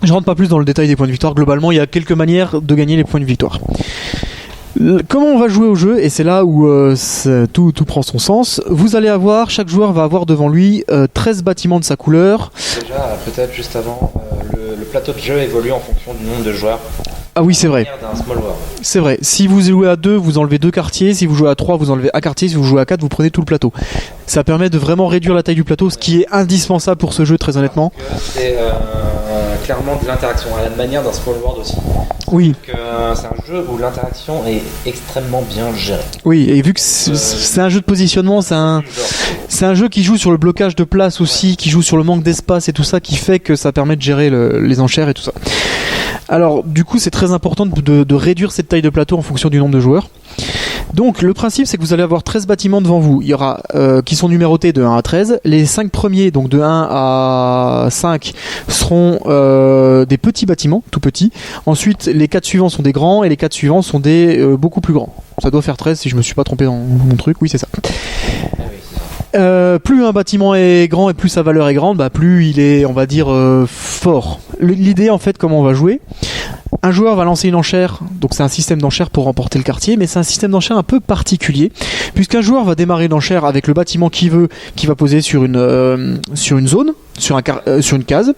Je rentre pas plus dans le détail des points de victoire. Globalement, il y a quelques manières de gagner les points de victoire. Comment on va jouer au jeu, et c'est là où tout prend son sens. Chaque joueur va avoir devant lui 13 bâtiments de sa couleur. Déjà, peut-être juste avant, le plateau de jeu évolue en fonction du nombre de joueurs. Ah oui, c'est vrai. D'un small world. C'est vrai. Si vous jouez à 2, vous enlevez 2 quartiers. Si vous jouez à 3, vous enlevez un quartier. Si vous jouez à 4, vous prenez tout le plateau. Ça permet de vraiment réduire la taille du plateau, ce qui est indispensable pour ce jeu, très honnêtement. C'est clairement de l'interaction, à la manière d'un small world aussi. Oui. C'est un jeu où l'interaction est extrêmement bien gérée. Oui, et vu que c'est un jeu de positionnement, c'est un jeu qui joue sur le blocage de place aussi, qui joue sur le manque d'espace et tout ça, qui fait que ça permet de gérer les enchères et tout ça. Alors, du coup, c'est très important de réduire cette taille de plateau en fonction du nombre de joueurs. Donc, le principe, c'est que vous allez avoir 13 bâtiments devant vous. Il y aura, qui sont numérotés de 1 à 13. Les 5 premiers, donc de 1 à 5, seront des petits bâtiments, tout petits. Ensuite, les 4 suivants sont des grands, et les 4 suivants sont des beaucoup plus grands. Ça doit faire 13, si je me suis pas trompé dans mon truc. Oui, c'est ça. Plus un bâtiment est grand et plus sa valeur est grande, plus il est, on va dire, fort. L'idée, en fait, comment on va jouer, un joueur va lancer une enchère, donc c'est un système d'enchère pour remporter le quartier, mais c'est un système d'enchère un peu particulier, puisqu'un joueur va démarrer l'enchère avec le bâtiment qu'il veut, qui va poser sur une zone, sur une case,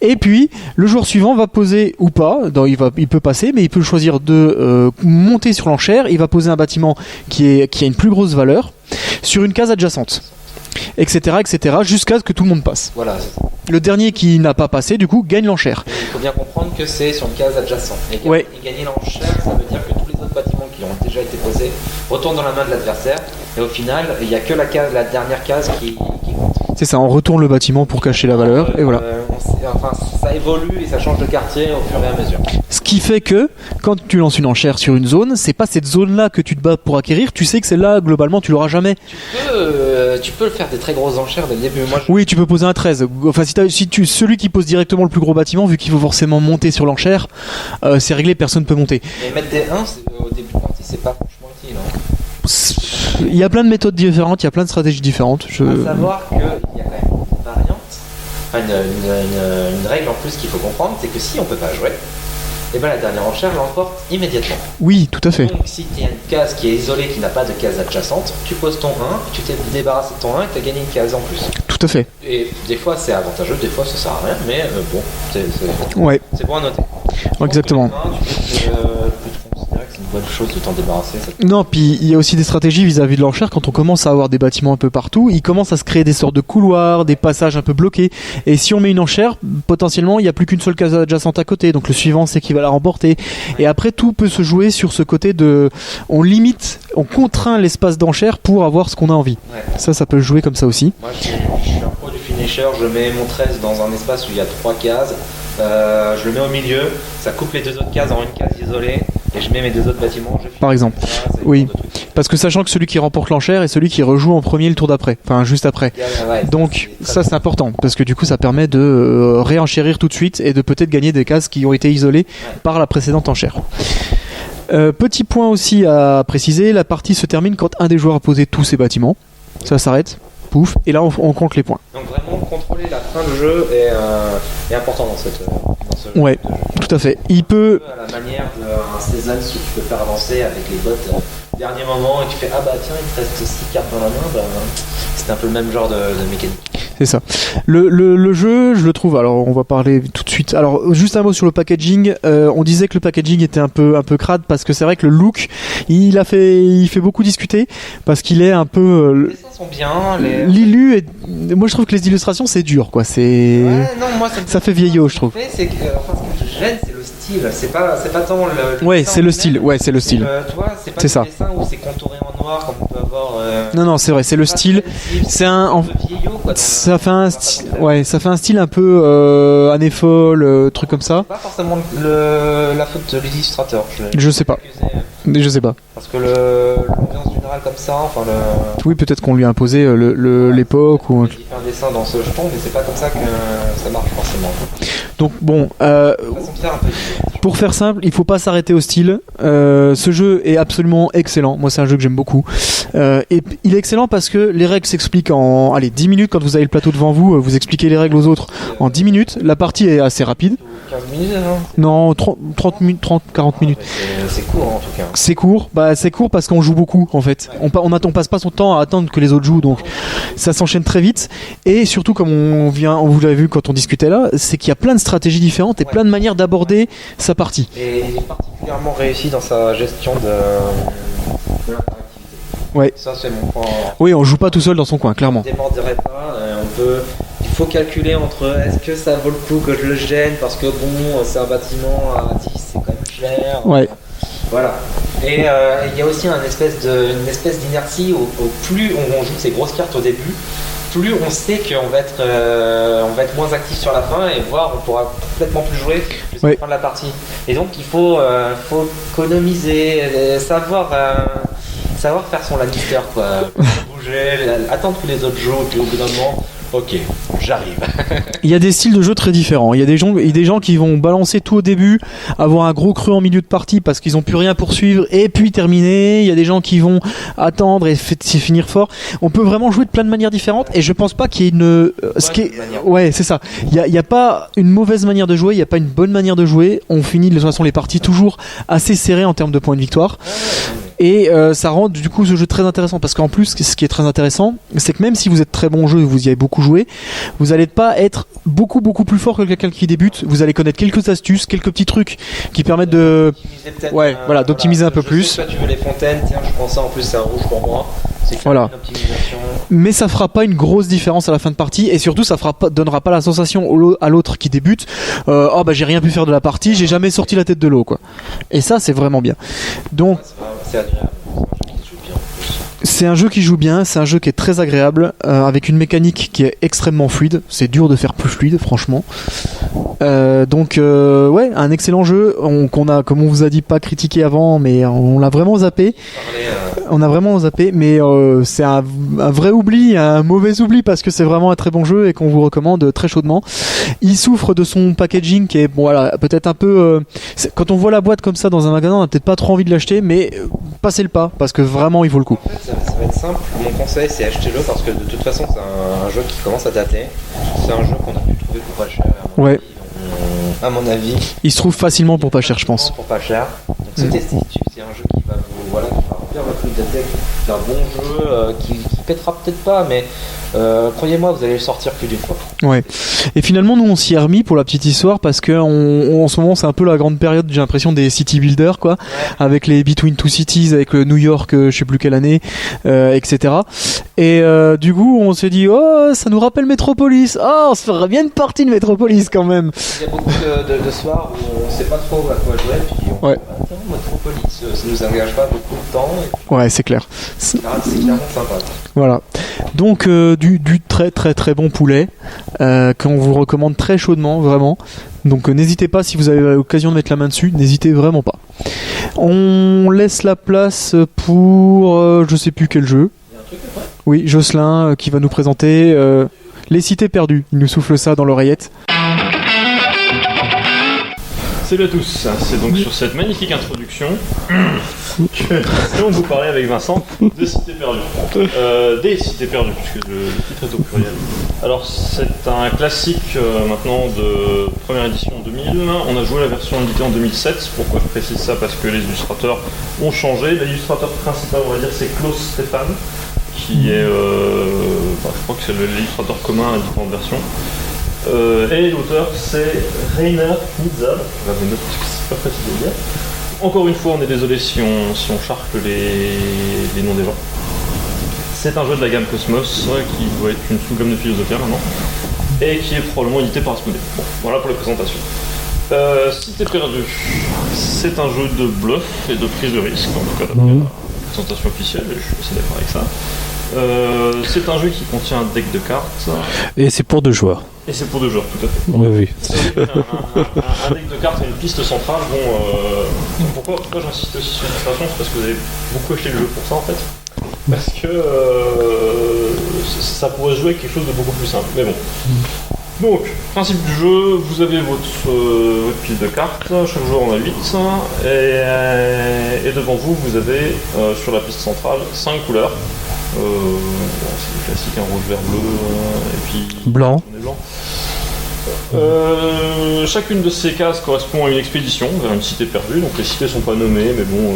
et puis le joueur suivant va poser ou pas, il peut passer, mais il peut choisir de monter sur l'enchère. Il va poser un bâtiment qui a une plus grosse valeur sur une case adjacente, etc., jusqu'à ce que tout le monde passe. Voilà, c'est ça. Le dernier qui n'a pas passé, du coup, gagne l'enchère. Il faut bien comprendre que c'est sur une case adjacente. Et gagner l'enchère, ça veut dire que tous les autres bâtiments qui ont déjà été posés retournent dans la main de l'adversaire. Et au final, il n'y a que la dernière case qui compte. C'est ça, on retourne le bâtiment pour cacher la valeur, et voilà. Ça évolue et ça change de quartier au fur et à mesure. Ce qui fait que, quand tu lances une enchère sur une zone, c'est pas cette zone-là que tu te bats pour acquérir, tu sais que celle-là, globalement, tu l'auras jamais. Tu peux faire des très grosses enchères dès le début. Oui, tu peux poser un 13. Enfin, celui qui pose directement le plus gros bâtiment, vu qu'il faut forcément monter sur l'enchère, c'est réglé, personne ne peut monter. Mais mettre des 1 au début de partie, c'est pas franchement utile. Il y a plein de méthodes différentes, il y a plein de stratégies différentes. Il faut savoir qu'il y a quand même une variante, une règle en plus qu'il faut comprendre, c'est que si on peut pas jouer, et la dernière enchère l'emporte immédiatement. Oui, tout à fait. Donc si tu as une case qui est isolée, qui n'a pas de case adjacente, tu poses ton 1, tu t'es débarrassé de ton 1 et tu as gagné une case en plus. Tout à fait. Et des fois c'est avantageux, des fois ça sert à rien, mais bon, c'est bon à noter. Exactement. Donc, le 1, tu peux te considérer que c'est une bonne chose de t'en débarrasser. Non, puis il y a aussi des stratégies vis-à-vis de l'enchère. Quand on commence à avoir des bâtiments un peu partout, il commence à se créer des sortes de couloirs, des passages un peu bloqués. Et si on met une enchère, potentiellement, il n'y a plus qu'une seule case adjacente à côté. Donc le suivant, c'est qui va la remporter. Et après, tout peut se jouer sur ce côté de... On limite, on contraint l'espace d'enchère pour avoir ce qu'on a envie. Ouais. Ça peut jouer comme ça aussi. Moi, je suis un pro du finisher. Je mets mon 13 dans un espace où il y a 3 cases. Je le mets au milieu. Ça coupe les 2 autres cases en une case isolée. Et je mets mes 2 autres bâtiments. Par exemple. Oui. Parce que sachant que celui qui remporte l'enchère est celui qui rejoue en premier le tour d'après. Enfin, juste après. Ouais, donc, ça c'est important. Parce que du coup, ça permet de réenchérir tout de suite et de peut-être gagner des cases qui ont été isolées par la précédente enchère. Petit point aussi à préciser, la partie se termine quand un des joueurs a posé tous ses bâtiments. Ça s'arrête. Pouf, et là on compte les points. Donc vraiment contrôler la fin du jeu est important dans ce jeu. Ouais, tout à fait. Il peut... À la manière d'un Seasons où tu peux faire avancer avec les bots dernier moment et tu fais ah bah tiens il te reste 6 cartes dans la main, c'est un peu le même genre de mécanique. C'est ça. Le jeu, je le trouve, alors on va parler tout de suite. Alors juste un mot sur le packaging. On disait que le packaging était un peu crade parce que c'est vrai que le look, il fait beaucoup discuter parce qu'il est un peu... les dessins sont bien. L'illu est... Moi je trouve que les illustrations c'est dur quoi. C'est... Ouais, non, moi, ça fait vieillot je trouve. C'est que, ce qui me gêne c'est le style. C'est pas tant le ouais c'est le style. Ouais c'est le style. Toi, c'est pas c'est le ça. dessin où c'est contouré en noir comme on peut avoir. Non c'est vrai c'est le style. C'est un vieillot, quoi, ça fait un style un peu année folle, truc comme ça. C'est pas forcément la faute de l'illustrateur. Je sais pas. Je sais pas. Parce que l'ambiance générale comme ça, enfin oui peut-être qu'on lui a imposé l'époque ou. Il fait un dessin dans ce jeton, mais c'est pas comme ça que ça marche forcément. Donc bon. Pour faire simple, il faut pas s'arrêter au style. Ce jeu est absolument excellent. Moi, c'est un jeu que j'aime beaucoup. Et il est excellent parce que les règles s'expliquent en 10 minutes. Quand vous avez le plateau devant vous, vous expliquez les règles aux autres en 10 minutes. La partie est assez rapide. 15 minutes, non 30 minutes, 40 minutes. C'est court en tout cas. C'est court. C'est court parce qu'on joue beaucoup en fait. On passe pas son temps à attendre que les autres jouent. Donc ça s'enchaîne très vite. Et surtout, comme on vous l'avez vu quand on discutait là, c'est qu'il y a plein de stratégies différentes et plein de manières d'aborder sa partie. Et il est particulièrement réussi dans sa gestion de l'interactivité. Ouais. Ça c'est mon point. Oui, on joue pas tout seul dans son coin, clairement. On démordirait pas, il faut calculer entre est-ce que ça vaut le coup que je le gêne parce que bon, c'est un bâtiment à 10, c'est quand même cher. Ouais. Voilà. Et il y a aussi une espèce d'inertie au plus on joue ces grosses cartes au début, plus on sait qu'on va être moins actif sur la fin et voire on pourra complètement plus jouer jusqu'à la fin de la partie. Et donc il faut économiser, savoir faire son Lannister quoi, bouger, attendre que les autres jouent et puis au bout d'un moment. Ok, j'arrive. Il y a des styles de jeu très différents. Il y a des gens qui vont balancer tout au début, avoir un gros creux en milieu de partie parce qu'ils n'ont plus rien pour suivre et puis terminer. Il y a des gens qui vont attendre et finir fort. On peut vraiment jouer de plein de manières différentes et je pense pas qu'il y ait une... Ouais, c'est ça. Il y a pas une mauvaise manière de jouer, il n'y a pas une bonne manière de jouer. On finit de toute façon les parties toujours assez serrées en termes de points de victoire. Et ça rend du coup ce jeu très intéressant parce qu'en plus ce qui est très intéressant c'est que même si vous êtes très bon jeu et vous y avez beaucoup joué, vous n'allez pas être beaucoup plus fort que quelqu'un qui débute. Vous allez connaître quelques astuces, quelques petits trucs qui permettent de d'optimiser un peu plus. Toi tu veux les fontaines, tiens je prends ça en plus c'est un rouge pour moi. Voilà. Mais ça fera pas une grosse différence à la fin de partie et surtout ça donnera pas la sensation à l'autre qui débute j'ai rien pu faire de la partie, j'ai jamais sorti la tête de l'eau quoi. Et ça c'est vraiment bien. Donc c'est agréable. C'est un jeu qui joue bien, c'est un jeu qui est très agréable, avec une mécanique qui est extrêmement fluide. C'est dur de faire plus fluide, franchement. Un excellent jeu qu'on a, comme on vous a dit, pas critiqué avant, mais on l'a vraiment zappé. On a vraiment zappé, mais c'est un vrai oubli, un mauvais oubli parce que c'est vraiment un très bon jeu et qu'on vous recommande très chaudement. Il souffre de son packaging qui est peut-être un peu. Quand on voit la boîte comme ça dans un magasin, on a peut-être pas trop envie de l'acheter, mais passez le pas parce que vraiment il vaut le coup. En fait, ça va être simple. Mon conseil, c'est achetez-le parce que de toute façon, c'est un jeu qui commence à dater. C'est un jeu qu'on a pu trouver pour pas cher. À mon avis. Il se trouve facilement pour pas cher, je pense. Pour pas cher. Donc c'est un jeu qui va remplir votre bibliothèque d'un bon jeu qui pètera peut-être pas, mais croyez-moi, vous allez le sortir plus d'une fois. Ouais. Et finalement, nous, on s'y est remis pour la petite histoire parce que en ce moment, c'est un peu la grande période, j'ai l'impression, des city builders, quoi, avec les Between Two Cities, avec le New York, je sais plus quelle année, etc. Et du coup, on s'est dit, oh, ça nous rappelle Metropolis. Oh, on se ferait bien une partie de Metropolis quand même. Il y a beaucoup de soirs où on sait pas trop à quoi jouer, puis on Ouais. attends, Metropolis, ça nous engage pas beaucoup de temps, et puis, Ouais, c'est clair. c'est clairement sympa. Voilà. Donc du très très très bon poulet qu'on vous recommande très chaudement, vraiment. Donc n'hésitez pas, si vous avez l'occasion de mettre la main dessus, n'hésitez vraiment pas. On laisse la place pour je sais plus quel jeu. Il y a un truc après. Oui, Jocelyn qui va nous présenter Les Cités Perdues. Il nous souffle ça dans l'oreillette. Salut à tous, c'est donc sur cette magnifique introduction que nous allons vous parler avec Vincent de Cités Perdues. Des Cités Perdues, puisque le titre est au pluriel. Alors c'est un classique maintenant de première édition 2000. On a joué la version éditée en 2007. Pourquoi je précise ça? Parce que les illustrateurs ont changé. L'illustrateur principal, on va dire, c'est Klaus Stéphane, qui est, je crois que c'est l'illustrateur commun à différentes versions. Et l'auteur c'est Rainer Knizia. Je vais noter parce que c'est pas facile de dire. Encore une fois, on est désolé si on charcle les noms des gens. C'est un jeu de la gamme Cosmos qui doit être une sous-gamme de Philosophia maintenant et qui est probablement édité par Asmodée. Bon, voilà pour la présentation. Cité Perdue, c'est un jeu de bluff et de prise de risque, en tout cas d'après la présentation officielle, et je suis assez d'accord avec ça. C'est un jeu qui contient un deck de cartes. Et c'est pour 2 joueurs. Et c'est pour 2 joueurs, tout à fait. Oui. Un deck de cartes et une piste centrale. Bon, pourquoi j'insiste aussi sur l'illustration? C'est parce que vous avez beaucoup acheté le jeu pour ça en fait. Parce que ça pourrait jouer quelque chose de beaucoup plus simple. Mais bon. Donc, principe du jeu, vous avez votre pile de cartes, chaque joueur en a 8, et devant vous, vous avez sur la piste centrale 5 couleurs. C'est classique, un rouge, vert, bleu, et puis Blanc. Chacune de ces cases correspond à une expédition vers une cité perdue. Donc les cités sont pas nommées, mais bon,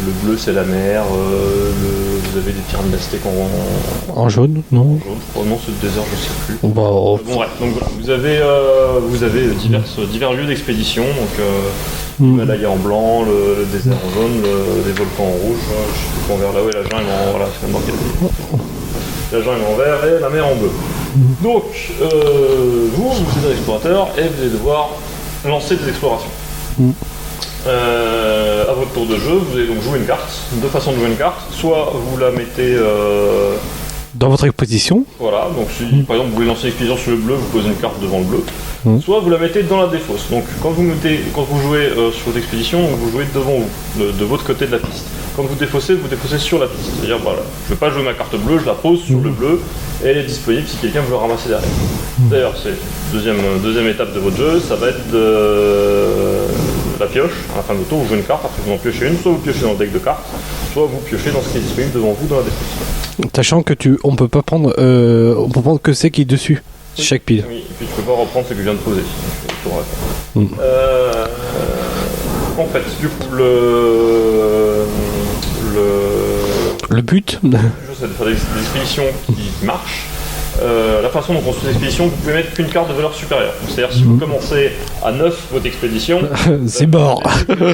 le bleu c'est la mer, vous avez des pyramides aztèques En jaune, non? jaune. Non, c'est le désert, je sais plus. Bah, Bon bref, donc voilà, vous avez divers lieux d'expédition. Donc l'Himalaya en blanc, le désert en jaune, les volcans en rouge. Je sais plus quoi en vert là-haut, et la jungle en voilà, c'est marqué. La jungle en vert et la mer en bleu. Donc, vous êtes un explorateur et vous allez devoir lancer des explorations. À votre tour de jeu, vous allez donc jouer une carte. 2 façons de jouer une carte. Soit vous la mettez dans votre exposition. Voilà, donc si par exemple vous voulez lancer une expédition sur le bleu, vous posez une carte devant le bleu. Soit vous la mettez dans la défausse. Donc quand vous jouez sur votre expédition, vous jouez devant vous, de votre côté de la piste. Quand vous défaussez sur la piste. C'est-à-dire voilà, je ne vais pas jouer ma carte bleue, je la pose sur le bleu et elle est disponible si quelqu'un veut le ramasser derrière. D'ailleurs, c'est deuxième étape de votre jeu, ça va être la pioche. À la fin de votre tour, vous jouez une carte, après vous en piochez une, soit vous piochez dans le deck de cartes, soit vous piochez dans ce qui est disponible devant vous dans la défausse. Sachant que on peut prendre que c'est qui est dessus, chaque pile. Oui, et puis tu peux pas reprendre ce que je viens de poser. En fait, du coup, le but c'est de faire des expéditions qui marchent. La façon dont on construit une expédition, vous pouvez mettre qu'une carte de valeur supérieure. C'est-à-dire si vous commencez à 9 votre expédition, c'est mort. Et vous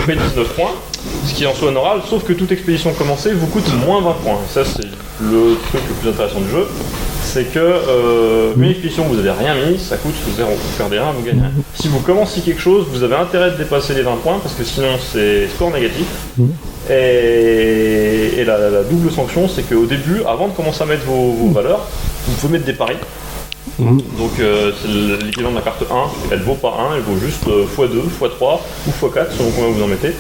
faites 19 points, ce qui est en soi honorable, sauf que toute expédition commencée vous coûte moins 20 points. Et ça c'est le truc le plus intéressant du jeu, c'est que une expédition vous avez rien mis, ça coûte 0. Vous perdez 1, vous gagnez 1. Si vous commencez quelque chose, vous avez intérêt de dépasser les 20 points, parce que sinon c'est score négatif. Et la double sanction, c'est qu'au début, avant de commencer à mettre vos valeurs, vous pouvez mettre des paris. Donc c'est l'équivalent de la carte 1, elle vaut pas 1, elle vaut juste x2, x3 ou x4 selon combien vous en mettez.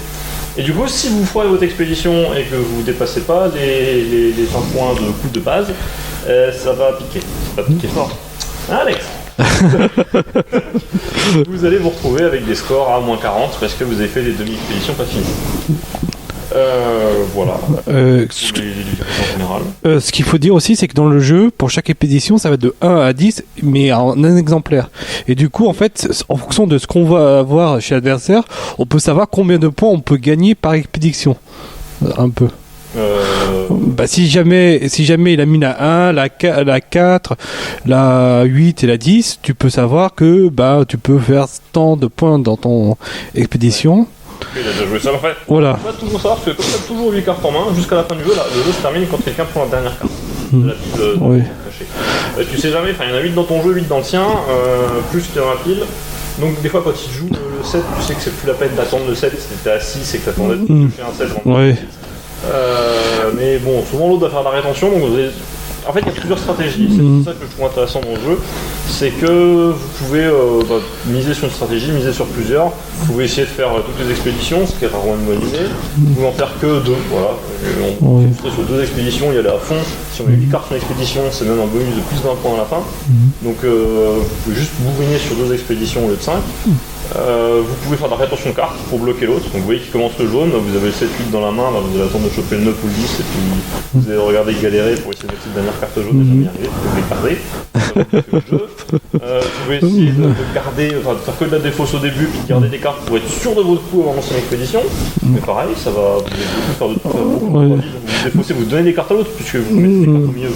Et du coup, si vous foirez votre expédition et que vous ne dépassez pas les 20 points de coût de base, ça va piquer. Ça va piquer fort. Hein, Alex? Vous allez vous retrouver avec des scores à moins 40 parce que vous avez fait des demi-expéditions pas finies. Voilà. Ce qu'il faut dire aussi, c'est que dans le jeu, pour chaque expédition, ça va de 1 à 10, mais en un exemplaire. Et du coup, en fait, en fonction de ce qu'on va avoir chez l'adversaire, on peut savoir combien de points on peut gagner par expédition. Un peu. Bah, si jamais il a mis la 1, la 4, la 8 et la 10, tu peux savoir que bah, tu peux faire tant de points dans ton expédition. Il a déjà joué ça en fait. Voilà. On va toujours savoir que comme tu as toujours 8 cartes en main, jusqu'à la fin du jeu, le jeu se termine quand quelqu'un prend la dernière carte. De la pile Oui. cachée. Tu sais jamais, il y en a 8 dans ton jeu, 8 dans le sien, plus que dans la pile. Donc des fois quand tu joues le 7, tu sais que c'est plus la peine d'attendre le 7 si t'étais à 6 et que t'attendais de faire un 7 avant Oui. mais bon, souvent l'autre va faire de la rétention, donc vous avez... En fait, il y a plusieurs stratégies, c'est ça que je trouve intéressant dans le jeu, c'est que vous pouvez miser sur une stratégie, miser sur plusieurs, vous pouvez essayer de faire toutes les expéditions, ce qui est rarement une bonne idée, vous pouvez en faire que 2, voilà. On serait sur 2 expéditions, y aller à fond, si on met 8 cartes sur une expédition, c'est même un bonus de plus 20 points à la fin, donc vous pouvez juste bourriner sur 2 expéditions au lieu de 5. Vous pouvez faire de la rétention de cartes pour bloquer l'autre. Donc vous voyez qu'il commence le jaune, vous avez le 7-8 dans la main, là, vous allez attendre de choper le 9 ou le 10 et puis vous allez regarder galérer pour essayer de mettre cette dernière carte jaune et jamais y arriver, vous pouvez garder. Vous pouvez essayer de garder, de faire que de la défausse au début puis de garder des cartes pour être sûr de votre coup avant de lancer une expédition. Mais pareil, ça va vous allez faire de tout vous défaussez, vous donnez des cartes à l'autre puisque vous mettez des cartes au milieu.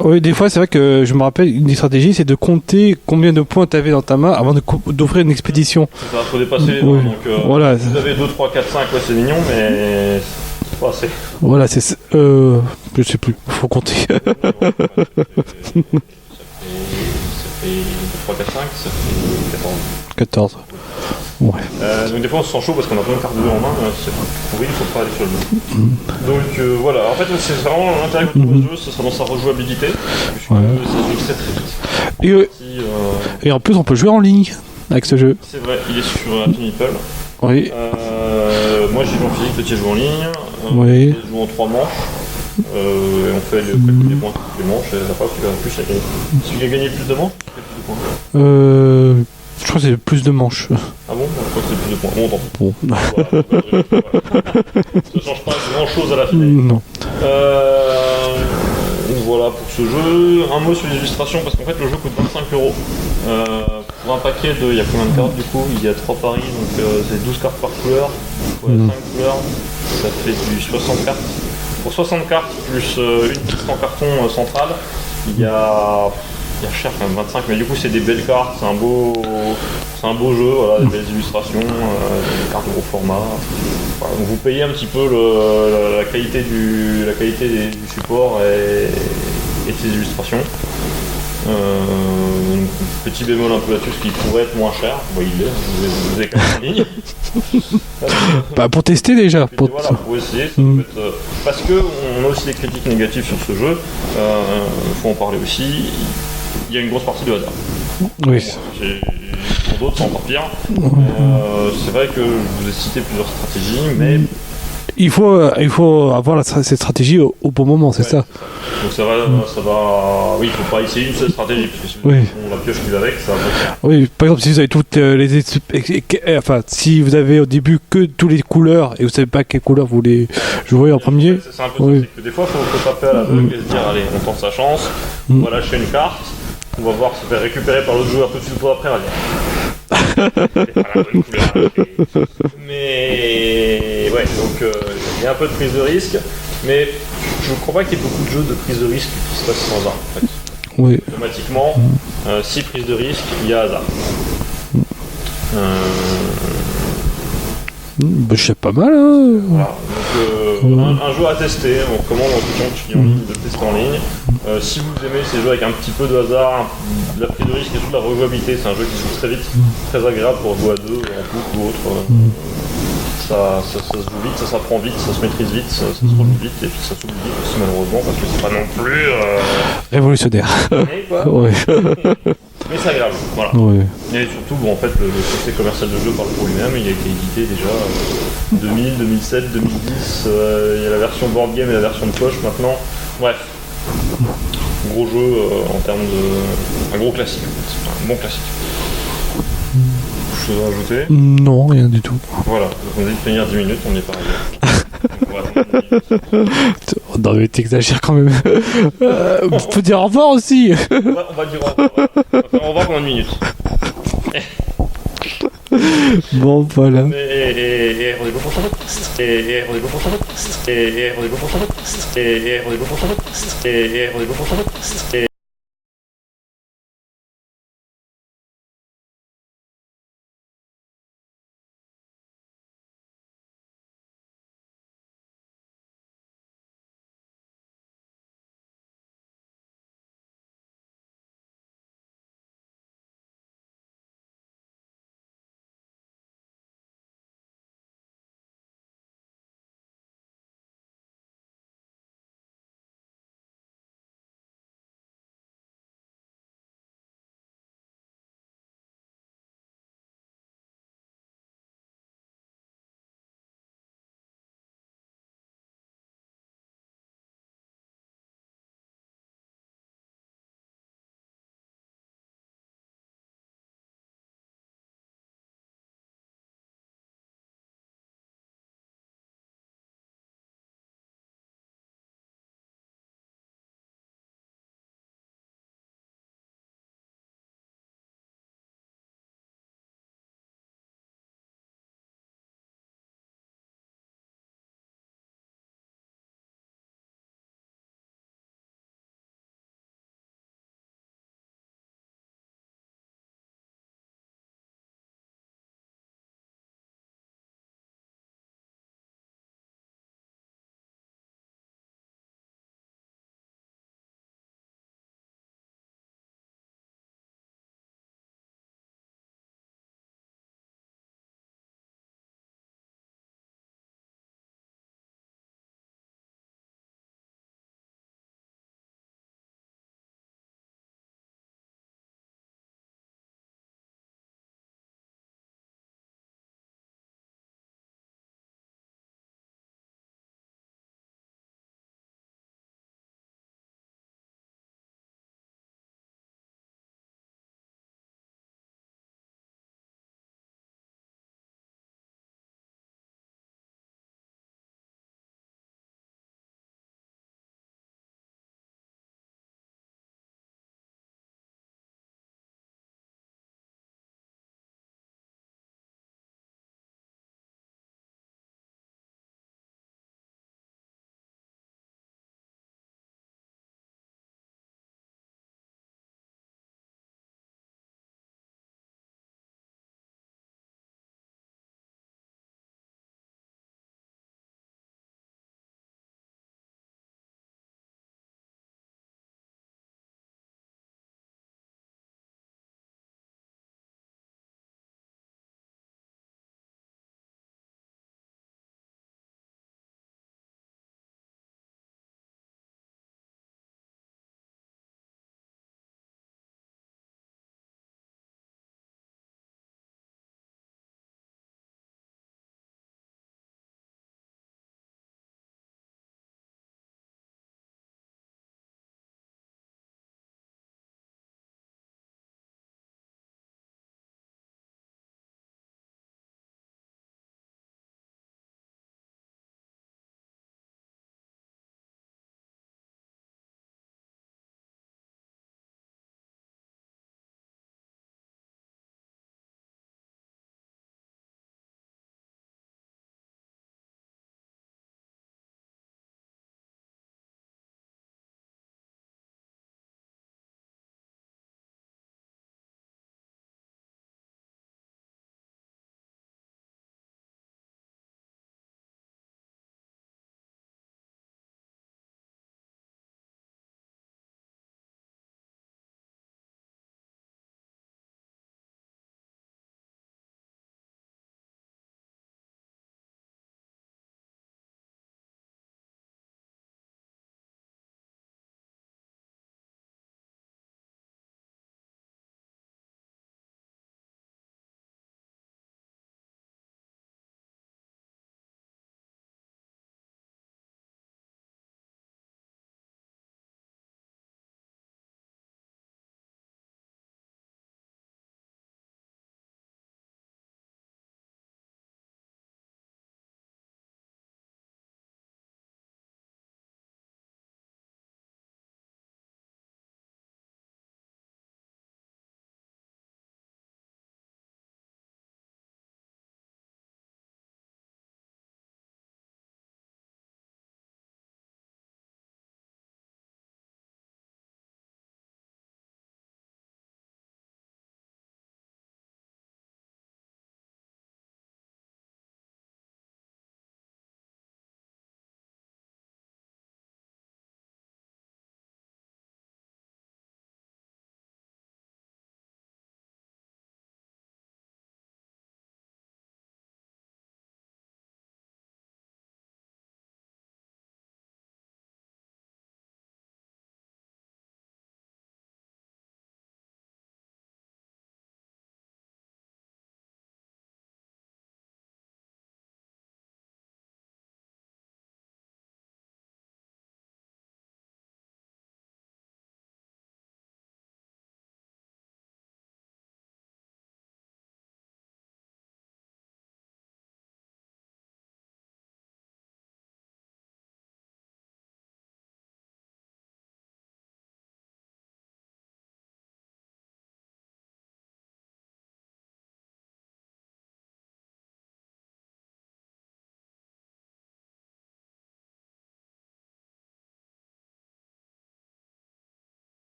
Oui, des fois c'est vrai que je me rappelle une des stratégies c'est de compter combien de points tu avais dans ta main avant d'offrir une expédition. Ça va trop dépasser, Oui. donc Voilà. vous avez 2, 3, 4, 5, ouais c'est mignon mais c'est pas assez. Voilà, c'est je sais plus, faut compter. Ça fait 3, 4, 5, ça fait 14. 14. Ouais. Donc des fois on se sent chaud parce qu'on a plein de cartes de jeu en main, c'est pourri, il faut pas aller sur le jeu. Donc voilà, en fait c'est vraiment l'intérêt que le jeu, ce sera dans sa rejouabilité, puisque ça se joue très très vite. Et en plus on peut jouer en ligne avec ce jeu. C'est vrai, il est sur Happy Meeple. Oui. Moi j'ai joué en physique, petit joue en ligne, Oui. je joue en 3 manches, et on fait le calcul des points toutes les manches, et la fois qui va plus a gagné. Celui qui a gagné plus de manches, il fait plus de points. Je crois que c'est plus de manches. Ah bon? Je crois que c'est plus de points. Bon, tant pis. Bon. Ça change pas grand chose à la finale. Non. Voilà pour ce jeu. Un mot sur les illustrations parce qu'en fait le jeu coûte 25€. Pour un paquet de. Il y a combien de cartes du coup? Il y a 3 paris donc c'est 12 cartes par couleur. Ouais, 5 couleurs. Ça fait du 60 cartes. Pour 60 cartes plus une piste en carton centrale, il y a cher quand même 25, mais du coup c'est des belles cartes, c'est un beau jeu, voilà, des belles illustrations, des cartes de gros format. Voilà, donc vous payez un petit peu la qualité du support et de ses illustrations. Petit bémol un peu là-dessus, ce qui pourrait être moins cher, il est, vous avez quand même en ligne. Bah pour tester déjà. Voilà, pour essayer, ça peut être, parce qu'on a aussi des critiques négatives sur ce jeu, faut en parler aussi. Il y a une grosse partie de hasard. Oui. Pour d'autres, c'est encore pire. C'est vrai que je vous ai cité plusieurs stratégies, mais il faut avoir cette stratégie au bon moment, c'est ça. Donc ça va. Oui, il faut pas essayer une seule stratégie parce que si vous la pioche qui va avec, ça va pas faire. Oui, par exemple, si vous avez toutes si vous avez au début que toutes les couleurs et vous savez pas quelle couleur vous voulez jouer en premier. C'est un peu ça, c'est que des fois, il faut taper à l'aveugle et se dire, allez, on tente sa chance, on va lâcher une carte, on va voir se faire récupérer par l'autre joueur tout de suite après, on va dire. C'est pas la bonne couleur. Mais ouais, donc il y a un peu de prise de risque, mais je ne crois pas qu'il y ait beaucoup de jeux de prise de risque qui se passent sans hasard. En fait. Oui. Automatiquement, si prise de risque, il y a hasard. Bah, je sais pas mal. Hein. Voilà. Donc, un jeu à tester, on recommande en tout cas en ligne de tester en ligne. Si vous aimez ces jeux avec un petit peu de hasard, de la prise de risque et toute la rejouabilité, c'est un jeu qui se joue très vite, très agréable pour jouer à deux, en couple ou autre. Ça se joue vite, ça s'apprend vite, ça se maîtrise vite, ça se rejoue vite et puis ça s'oublie vite aussi malheureusement parce que c'est pas non plus révolutionnaire. Ouais. Mais c'est agréable, voilà. Oui. Et surtout, en fait, le succès commercial de jeu parle pour lui-même. Il a été édité déjà 2000, 2007, 2010. Il y a la version board game et la version de poche maintenant. Bref, gros jeu en termes de... Un gros classique, en fait. Un bon classique. Chose à ajouter? Non, rien du tout. Voilà, donc on a dit de tenir 10 minutes, on n'y est pas arrivé. Non mais t'exagères quand même. On peut dire au revoir aussi. On va dire au revoir. On va faire au revoir pendant une minute. Bon, voilà. Et rendez-vous pour le prochain podcast. Et rendez-vous pour le prochain podcast. Et rendez-vous pour le prochain podcast. Et rendez-vous pour le prochain podcast. Et rendez-vous pour le prochain podcast.